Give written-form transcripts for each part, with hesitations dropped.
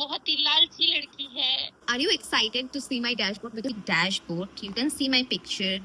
बहुत ही लालची लड़की है। Are you excited to see my dashboard? Because dashboard, you can see my picture.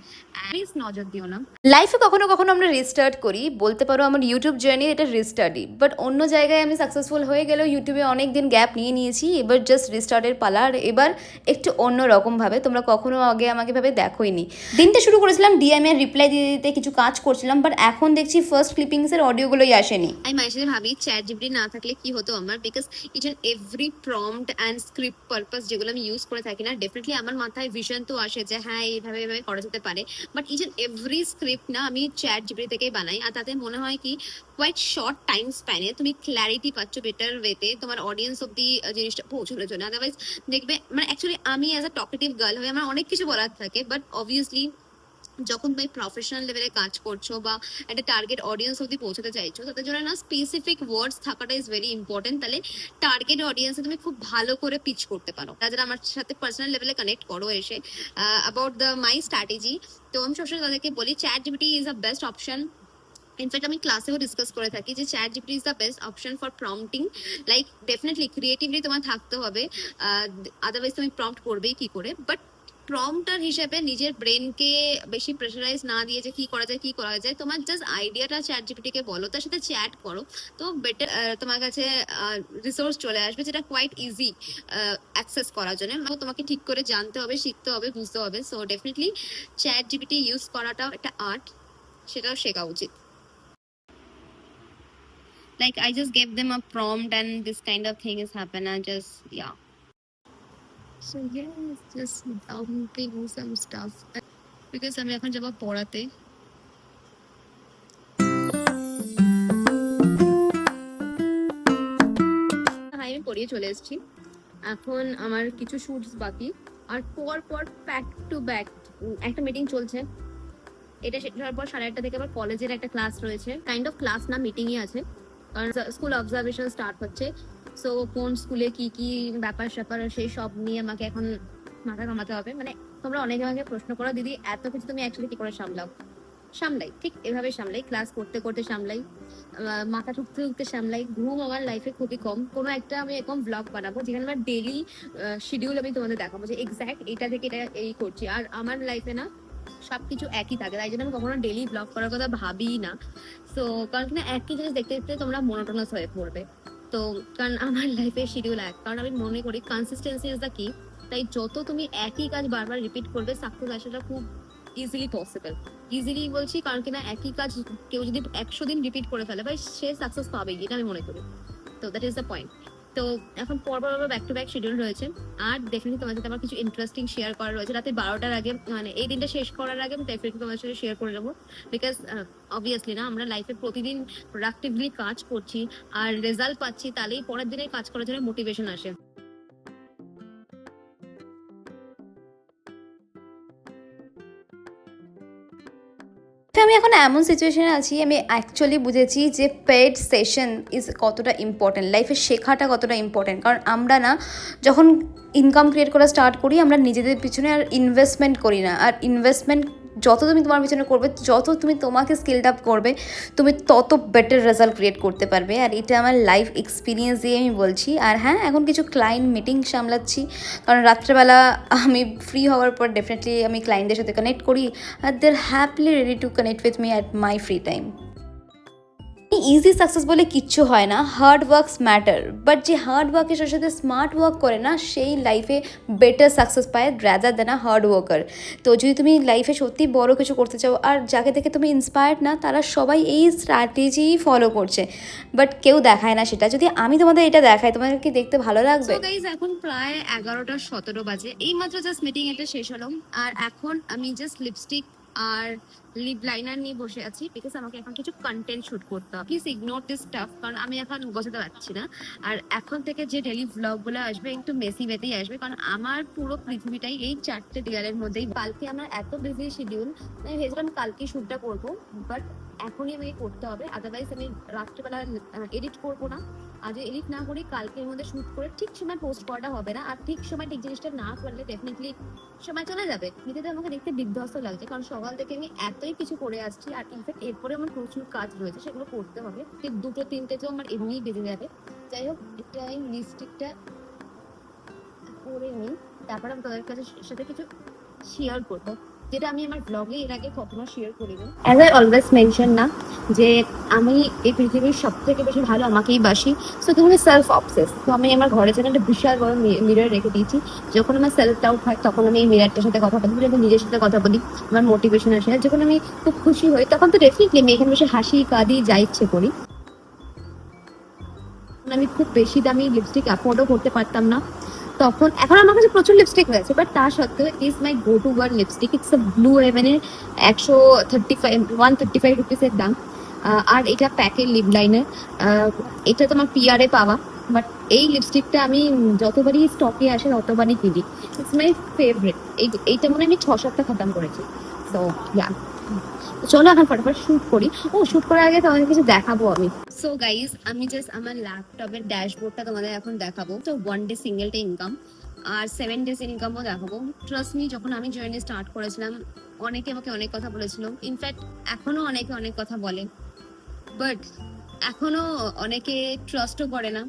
Please নজর দিও না। লাইফে কখনো কখনো আমরা রিস্টার্ট করি, বলতে পারো আমার ইউটিউব জার্নি এটা রিস্টার্টই, বাট অন্য জায়গায় আমি সাকসেসফুল হয়ে গেলেও ইউটিউবে অনেক দিন গ্যাপ নিয়ে নিয়েছি, এবার জাস্ট রিস্টার্টের পালা। আর এবার একটু অন্য রকমভাবে, তোমরা কখনো আগে আমাকে ভাবে দেখোইনি। দিনটা শুরু করেছিলাম ডিএমএ রিপ্লাই দিতে দিতে কিছু কাজ করছিলাম, বাট এখন দেখছি ফার্স্ট ক্লিপিংসের অডিওগুলোই আসেনি। আমি মাঝে সাথে ভাবি চ্যাট জিপিটি না থাকলে কি হতো আমার, because each and every prompt and script purpose যেগুলো আমি ইউজ করে থাকি না, ডেফিনেটলি আমার মাথায় ভিশন তো আসে যে হ্যাঁ এইভাবে এইভাবে করা যেতে পারে, but each and every script না আমি চ্যাট জিপিটি থেকেই বানাই। আর তাতে মনে হয় কি কোয়াইট শর্ট টাইম স্প্যানে তুমি ক্ল্যারিটি পাচ্ছ বেটার ওয়েতে, তোমার অডিয়েন্স অব্দি জিনিসটা পৌঁছানোর জন্য। আদারওয়াইজ দেখবে মানে অ্যাকচুয়ালি আমি অ্যাজ আ টকেটিভ গার্ল হয়ে আমার অনেক কিছু বলার থাকে, বাট অবভিয়াসলি যখন তুমি প্রফেশনাল লেভেলে কাজ করছো বা একটা টার্গেট অডিয়েন্স অব্দি পৌঁছাতে চাইছো, তাদের জন্য না স্পেসিফিক ওয়ার্ডস থাকাটা ইজ ভেরি ইম্পর্টেন্ট। তাহলে টার্গেট অডিয়েন্সে তুমি খুব ভালো করে পিচ করতে পারো। যারা আমার সাথে পার্সোনাল লেভেলে কানেক্ট করো এসে অ্যাবাউট দ্য মাই স্ট্র্যাটেজি, তো আমি সবসময় তাদেরকে বলি chat GPT is a best option. In fact আমি ক্লাসেও ডিসকাস করে থাকি যে chat GPT is the best option for prompting. Like definitely creatively তোমার থাকতে হবে, আদারওয়াইজ তুমি প্রম্পট করবেই কি করে। বাট প্রম্পটার হিসেবে নিজের ব্রেনকে বেশি প্রেশারাইজ না দিয়ে যে কি করা যায় কি করা যায়, তোমার জাস্ট আইডিয়াটা চ্যাট জিপিটি কে বলো, তার সাথে চ্যাট করো, তো বেটার তোমার কাছে রিসোর্স চলে আসবে যেটা কোয়াইট ইজি অ্যাক্সেস করার জন্য। তোমাকে ঠিক করে জানতে হবে, শিখতে হবে, বুঝতে হবে। So definitely chat GPT use করাটাও একটা আর্ট, সেটাও শেখা উচিত। Like I just gave them a prompt and this kind of thing has happened. I just yeah. So yeah, it's just dumping some stuff because আমি এখন যাব পড়াতে। আমি পড়িয়ে চলে এসেছি, এখন আমার কিছু শুটস বাকি, আর পর ব্যাক টু ব্যাক একটা মিটিং চলছে। এটা শেষ হওয়ার পর 8:30 থেকে আবার কলেজের একটা ক্লাস রয়েছে, কাইন্ড অফ ক্লাস না মিটিংই আছে, কারণ স্কুল অবজারভেশন স্টার্ট হচ্ছে। সো কোন স্কুলে কি কি ব্যাপার স্যাপার সেই সব নিয়ে আমাকে এখন মাথা ঘামাতে হবে। মানে তোমরা অনেকে আমাকে প্রশ্ন করো দিদি এত কিছু তুমি অ্যাকচুয়ালি কি করে সামলাও? সামলাই, ঠিক এভাবে সামলাই, ক্লাস করতে করতে সামলাই, মাথা ঠুকতে ঠুকতে সামলাই। ঘুম আমার লাইফে খুবই কম। কোনো একটা আমি এরকম ব্লগ বানাবো যেখানে আমার ডেইলি শিডিউল আমি তোমাদের দেখাবো যে এক্স্যাক্ট এটা থেকে এটা এই করছি। আর আমার লাইফে না সবকিছু একই থাকে, তাই জন্য আমি কখনো ডেইলি ব্লগ করার কথা ভাবিই না। সো কারণ কিনা একই জিনিস দেখতে দেখতে তোমরা মনোটোনাস হয়ে পড়বে। তো কারণ আমার লাইফে শিডিউল এক, কারণ আমি মনে করি কনসিস্টেন্সি ইজ দ্য কি। তাই যত তুমি একই কাজ বারবার রিপিট করবে সাকসেস আসাটা খুব ইজিলি পসিবল। ইজিলি বলছি কারণ কিনা একই কাজ কেউ যদি 100 দিন রিপিট করে ফেলে ভাই সে সাকসেস পাবেই, এটা আমি মনে করি। তো দ্যাট ইজ দ্য পয়েন্ট। তো এখন পরপর ব্যাক টু ব্যাক শিডিউল রয়েছে, আর ডেফিনেটলি তোমার সাথে আমার কিছু ইন্টারেস্টিং শেয়ার করা রয়েছে রাতে 12টার আগে, মানে এই দিনটা শেষ করার আগে আমি ডেফিনেটলি তোমার সাথে শেয়ার করে যাবো। বিকজ অবভিয়াসলি না আমরা লাইফে প্রতিদিন প্রোডাক্টিভলি কাজ করছি আর রেজাল্ট পাচ্ছি, তাহলেই পরের দিনে কাজ করার জন্য মোটিভেশন আসে। আমি এখন এমন সিচুয়েশনে আছি, আমি অ্যাকচুয়ালি বুঝেছি যে পেড সেশন ইজ কতটা ইম্পর্টেন্ট, লাইফে শেখাটা কতটা ইম্পর্টেন্ট। কারণ আমরা না যখন ইনকাম ক্রিয়েট করা স্টার্ট করি আমরা নিজেদের পিছনে আর ইনভেস্টমেন্ট করি না। আর ইনভেস্টমেন্ট যত তুমি তোমার পিছনে করবে, যত তুমি তোমাকে স্কিলড আপ করবে, তুমি তত বেটার রেজাল্ট ক্রিয়েট করতে পারবে। আর এটা আমার লাইফ এক্সপিরিয়েন্স দিয়ে আমি বলছি। আর হ্যাঁ, এখন কিছু ক্লায়েন্ট মিটিং সামলাচ্ছি, কারণ রাত্রেবেলা আমি ফ্রি হওয়ার পর ডেফিনেটলি আমি ক্লায়েন্টদের সাথে কানেক্ট করি, আর they are happily ready to connect with me at my free time. Easy success বলে কিচ্ছু হয় না, হার্ড ওয়ার্কস ম্যাটার, বাট যে হার্ড ওয়ার্কের সাথে সাথে স্মার্ট ওয়ার্ক করে না সেই লাইফে বেটার সাকসেস পায় rather than a hard worker. তো যদি তুমি লাইফে সত্যি বড় কিছু করতে চাও আর যাকে দেখে তুমি ইন্সপায়ার্ড না, তারা সবাই এই স্ট্র্যাটেজিই ফলো করছে, বাট কেউ দেখায় না সেটা। যদি আমি তোমাদের এটা দেখাই, তোমাদের কি দেখতে ভালো লাগবে? গাইজ এখন প্রায় 11:17 বাজে, এই মাত্র জাস্ট মিটিং এটা শেষ হলো, আর এখন আমি জাস্ট লিপস্টিক আর লিপ লাইনার নিয়ে বসে আছি, বিকজ আমাকে এখন কিছু কন্টেন্ট শুট করতে হবে। প্লিজ ইগনোর দিস স্টাফ, কারণ আমি এখন গোছাতে পারছি না। আর এখন থেকে যে ডেলি ব্লগ গুলো আসবে একটু মেসি বেতেই আসবে, কারণ আমার পুরো পৃথিবীটাই এই 4টে দেয়ালের মধ্যেই। কালকে আমার এত বিজি শিডিউল, আমি ভেবেছিলাম কালকে শুটটা করবো, বাট এখনই আমাকে করতে হবে, আদারওয়াইজ আমি রাত্রেবেলা এডিট করবো না। আজ এডিট না করি কালকের মধ্যে শুট করে ঠিক সময় পোস্ট করাটা হবে না, আর ঠিক সময় ঠিক জিনিসটা না করলে ডেফিনেটলি সময় চলে যাবে। নিজেদের আমাকে দেখতে বিধ্বস্ত লাগছে, কারণ সকাল থেকে আমি এতই কিছু করে আসছি, আর ইনফ্যাক্ট এরপরে আমার প্রচুর কাজ রয়েছে, সেগুলো করতে হবে। ঠিক 2-3 তো আমার এমনিই বেজে যাবে। যাই হোক, এটা এই লিপস্টিকটা করে নিই, তারপর আমি তাদের কাছে সাথে কিছু শেয়ার করবো, যেটা আমি আমার ব্লগে এর আগে কখনো শেয়ার করিনি। অ্যাজ আই অলওয়েজ মেনশন না, যে আমি এই পৃথিবীর সব থেকে বেশি ভালো আমাকেই বাসি। সো তুমি সেলফ অবসেস, তো আমি আমার ঘরে যেন একটা বিশাল বড় মিরর রেখে দিয়েছি। যখন আমার সেলফ ডাউট হয় তখন আমি এই মিররটার সাথে কথা বলি, যখন নিজের সাথে কথা বলি আমার মোটিভেশন আসে, আর যখন আমি খুব খুশি হই তখন তো ডেফিনেটলি আমি এখানে বসে হাসি কাঁদি যা ইচ্ছে করি। আমি খুব বেশি দামি লিপস্টিক অ্যাফোর্ডও করতে পারতাম না তখন। এখন আমার কাছে প্রচুর লিপস্টিক হয়েছে, বাট তার সত্ত্বেও is my go to one lipstick. It's a blue হেভেনের 135 রুপিসের দাম। আর এটা প্যাকের লিপ লাইনার। এটা তোমার পিআরে পাওয়া, বাট এই লিপস্টিকটা আমি যতবারই স্টকে আসে ততবারই কিনি। It's my favourite. এইটা মনে হয় আমি 6-7টা খতম করেছি। তো ইয়া, চলো এখন ফটাফট শুট করি। শুট করার আগে তোমাদের কিছু দেখাবো আমি। সো গাইজ, আমি জাস্ট আমার ল্যাপটপের ড্যাশবোর্ডটা তোমাদের এখন দেখাবো। তো 1 ডে সিঙ্গেলটা ইনকাম আর 7 ডেজ ইনকামও দেখাবো। ট্রাস্ট মি, যখন আমি জার্নি স্টার্ট করেছিলাম অনেকে আমাকে অনেক কথা বলেছিল, ইনফ্যাক্ট এখনো অনেকে অনেক কথা বলে, বাট এখনো অনেকে ট্রাস্টও করে না।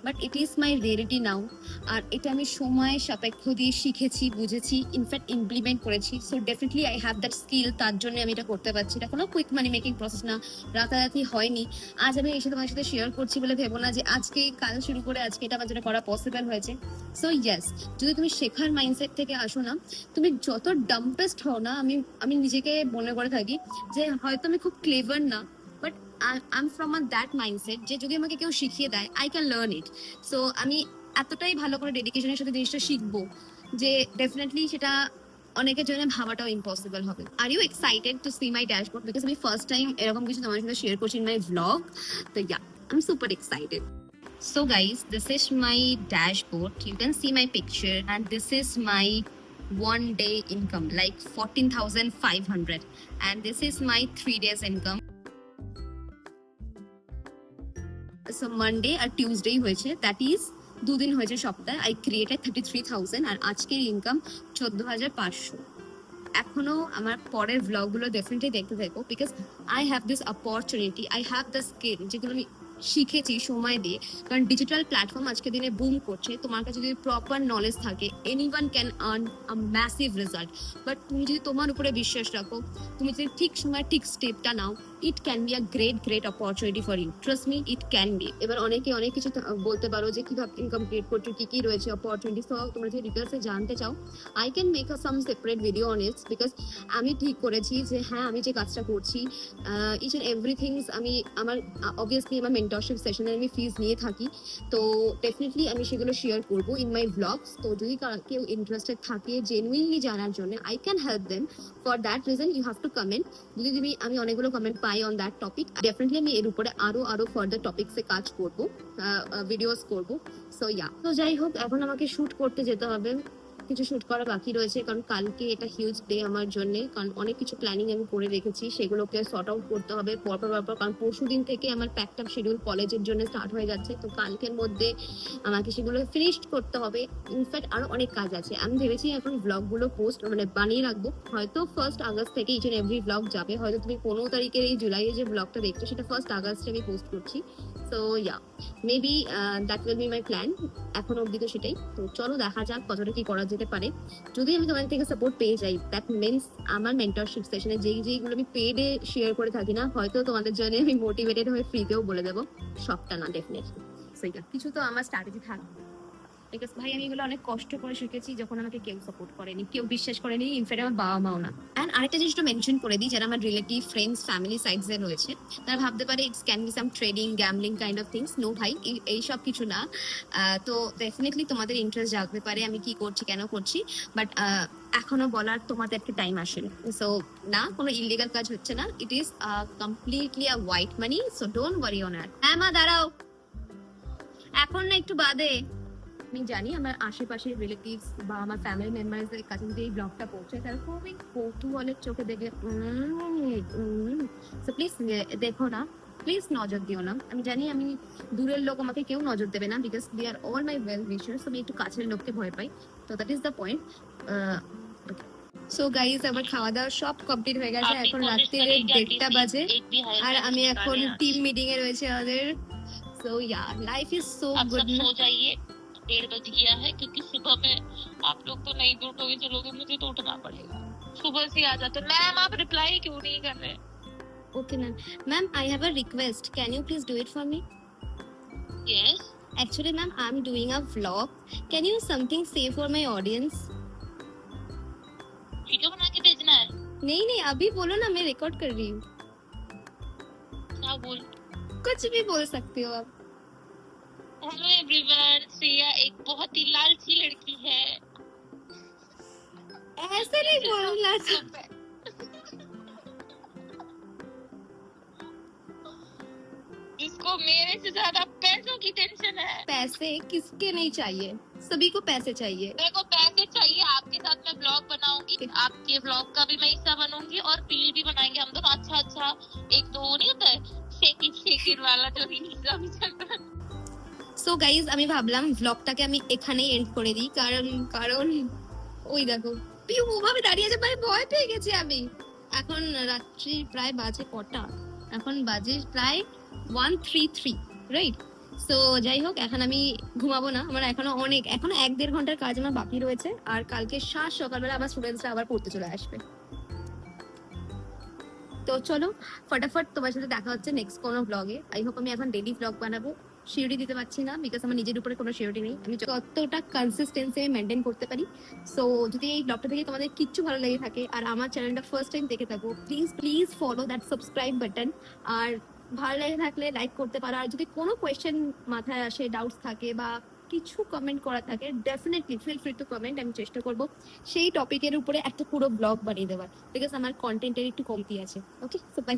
But it is my reality now. আর এটা আমি সময় সাপেক্ষ দিয়ে শিখেছি, বুঝেছি, ইনফ্যাক্ট ইমপ্লিমেন্ট করেছি। So definitely I have that skill, তার জন্য আমি এটা করতে পারছি। এটা কোনো কুইক মানি মেকিং প্রসেস না, রাতারাতি হয়নি। আজ আমি এসে তোমার সাথে শেয়ার করছি বলে ভেবো না যে আজকে কাল শুরু করে আজকে এটা আমার জন্য করা পসিবল হয়েছে। সো ইয়েস, যদি তুমি শেখার মাইন্ডসেট থেকে আসো না, তুমি যত ডাম্পেস্ট হও না, আমি নিজেকে মনে করে থাকি যে হয়তো আমি খুব ক্লেভার না, but I am from that mindset যে যদি আমাকে কেউ শিখিয়ে দেয় I can learn it. So আমি এতটাই ভালো করে ডেডিকেশনের সাথে জিনিসটা শিখবো যে ডেফিনেটলি সেটা অনেকের জন্য ভাবাটাও ইম্পসিবল হবে। Are you excited to see my dashboard? Because আমি ফার্স্ট টাইম এরকম কিছু তোমার সাথে শেয়ার করছি ইন মাই ভ্লগ। তো yeah, I am super excited. So guys, this is my dashboard. You can see my picture and this is my 1 day income, like 14,500, and this is my 3 days income. So Monday R Tuesday হয়েছে, that is 2 দিন হয়েছে সপ্তাহে। I created 33,000 আর আজকের income 14,500। এখনো আমার পরের ব্লগগুলো definitely দেখতে থাকো, because I have this opportunity, I have the skill, যেগুলো আমি শিখেছি সময় দিয়ে। কারণ ডিজিটাল প্ল্যাটফর্ম আজকে দিনে বুম করছে, তোমার কাছে যদি প্রপার নলেজ থাকে anyone can earn a massive result. But তুমি যদি তোমার উপরে বিশ্বাস রাখো, তুমি যদি ঠিক সময় ঠিক স্টেপটা নাও, it can be a great opportunity for you. Trust me, it can be. এবার অনেকে অনেক কিছু বলতে পারো যে কিভাবে ইনকাম ক্রিয়েট করছো, কি কি রয়েছে অপরচুনিটি। সো তোমরা যদি ডিটেলসে জানতে চাও, I can make a some separate video on it, because আমি ঠিক করেছি যে হ্যাঁ, আমি যে কাজটা করছি ইচ অ্যান্ড এভরিথিংস আমি আমার অবভিয়াসলি আমার মেন্টরশিপ সেশনে আমি ফিজ নিয়ে থাকি। তো ডেফিনেটলি আমি সেগুলো শেয়ার করবো ইন মাই ব্লগস। তো যদি কেউ ইন্টারেস্টেড থাকে জেনুইনলি জানার জন্য, I can help them. For that reason you have to comment. যদি আমি অনেকগুলো কমেন্ট পাই অন দ্যাট টপিক, ডেফিনেটলি আমি এর উপরে আরো ফার্দার টপিকসে কাজ করবো, ভিডিওস করবো। সো ইয়া, তো যাই হোক, এখন আমাকে শুট করতে যেতে হবে। কিছু শুট করা বাকি রয়েছে, কারণ কালকে এটা হিউজ ডে আমার জন্য। কারণ অনেক কিছু প্ল্যানিং আমি করে রেখেছি, সেগুলোকে সর্ট আউট করতে হবে পরপর। কারণ পরশু দিন থেকে আমার প্যাকড আপ শিডিউল কলেজের জন্য স্টার্ট হয়ে যাচ্ছে। তো কালকের মধ্যে আমাকে সেগুলো ফিনিশড করতে হবে। ইনফ্যাক্ট আরো অনেক কাজ আছে। আমি ভেবেছি এখন ব্লগগুলো পোস্ট বানিয়ে রাখবো। হয়তো 1st আগস্ট থেকে ইচ এন্ড এভরি ব্লগ যাবে। হয়তো তুমি 15 তারিখের এই জুলাইয়ে যে ব্লগটা দেখছো সেটা 1st আগস্টে আমি পোস্ট করছি। So yeah, maybe that will be my plan. এখন অব্দি তো সেটাই। তো চলো দেখা যাক কতটা কি করা যেতে পারে। যদি আমি তোমাদের থেকে সাপোর্ট পেয়ে যাই, দ্যাট মিনস আমার মেন্টরশিপ সেশনে যেইগুলো আমি পেডে শেয়ার করে থাকি না, হয়তো তোমাদের জন্য আমি মোটিভেটেড হয়ে ফ্রিতেও বলে দেবো, সবটা না ডেফিনেটলি। সেইটা কিছু তো আমার স্ট্র্যাটেজি থাকবে, বিকজ ভাই আমি এগুলো অনেক কষ্ট করে শিখেছি যখন আমাকে কেউ সাপোর্ট করেনি, কেউ বিশ্বাস করেনি, ইনফ্যাক্ট আমার বাবা মাও না। অ্যান্ড আরেকটা জিনিসটা মেনশন করে দিই, যারা আমার রিলেটিভ, ফ্রেন্ডস, ফ্যামিলি সাইডসে রয়েছে, তারা ভাবতে পারে it's can be some trading, gambling kind of things. No ভাই, এইসব কিছু না। তো ডেফিনেটলি তোমাদের ইন্টারেস্ট জাগতে পারে আমি কি করছি, কেন করছি, বাট এখনো বলার তোমাদের একটা টাইম আসেনি। সো না, কোনো ইলিগাল কাজ হচ্ছে না। It is completely a white money. So don't worry on it. হ্যাঁ মা, দাঁড়াও, এখন না, একটু বাদে। আমি জানি আমার আশেপাশের রিলেটিভস বা আমার ফ্যামিলি মেম্বারসদের কাছে যদি এই ব্লগটা পৌঁছে, তারা খুবই কৌতূহলের চোখে দেখে প্লিজ দেখো না, প্লিজ নজর দিও না। আমি জানি আমি দূরের লোক, আমাকে কেউ নজর দেবে না, because they are all my well wishers. আমি একটু কাছের লোককে ভয় পাই। তো that is the point. So guys, আমার খাওয়া দাওয়া সব কমপ্লিট হয়ে গেছে। এখন রাত্রির 1:30 বাজে আর আমি এখন টিম মিটিং এ রয়েছে আমাদের। So yeah, life is so good. सो जाइए 1:30 बज गया है क्योंकि सुबह में आप लोग तो नहीं उठोगे, चलोगे, मुझे तो उठना पड़ेगा। सुबह से आ जाते। मैम आप रिप्लाई क्यों नहीं कर रहे? Okay, ma'am. Ma'am, I have a request. Can you please do it for me? Yes, Actually, ma'am, I'm doing a vlog. Can you something say for my audience? Video बना के भेजना है। नहीं नहीं, अभी बोलो ना, मैं रिकॉर्ड कर रही हूँ। क्या बोल? कुछ भी बोल सकते हो आप। हेलो एवरीवन, श्रेया एक बहुत ही लालची लड़की है। ऐसे नहीं बोलना। जिसको मेरे से ज्यादा पैसों की टेंशन है। पैसे किसके नहीं चाहिए, सभी को पैसे चाहिए। मेरे को पैसे चाहिए। आपके साथ मैं ब्लॉग बनाऊंगी, आपके ब्लॉग का भी मैं हिस्सा बनूंगी और रील भी बनाएंगे हम दोनों। अच्छा अच्छा, एक तो वो नहीं होता है शेकिन वाला जो हिस्सा भी चल रहा है। সো গাইজ, আমি ভাবলাম ব্লগটাকে আমি এখানেই এন্ড করে দিই, কারণ কারণ ওই দেখো পিউ ওভাবে দাঁড়িয়ে আছে, ভাই ভয় পেয়ে গেছি আমি। এখন রাত্রি প্রায় বাজে কটা? এখন বাজে প্রায় 1:33, রাইট? সো যাই হোক, এখন আমি ঘুমাবো না, আমার এখনো 1-1.5 ঘন্টার কাজ আমার বাকি রয়েছে। আর কালকে সকালবেলা আমার স্টুডেন্টসরা আবার পড়তে চলে আসবে। তো চলো ফটাফট তোমার সাথে দেখা হচ্ছে নেক্সট কোনো ব্লগে। আই হোপ আমি এখন ডেইলি ব্লগ বানাবো। সিওরিটি দিতে পারছি না, বিকজ আমার নিজের উপরে কোনো সিওরিটি নেই আমি কতটা কনসিস্টেন্সি আমি মেনটেন করতে পারি। সো যদি এই ব্লগটা থেকে তোমাদের কিচ্ছু ভালো লেগে থাকে আর আমার চ্যানেলটা ফার্স্ট টাইম দেখে থাকো, please please follow that subscribe button. আর ভালো লেগে থাকলে লাইক করতে পারো। আর যদি কোনো কোয়েশ্চেন মাথায় আসে, ডাউটস থাকে বা কিছু কমেন্ট করা থাকে, definitely feel free to comment. আমি চেষ্টা করবো সেই টপিকের উপরে একটা পুরো ব্লগ বানিয়ে দেওয়ার, বিকজ আমার কন্টেন্টের একটু কমতি আছে। ওকে, সো বাই।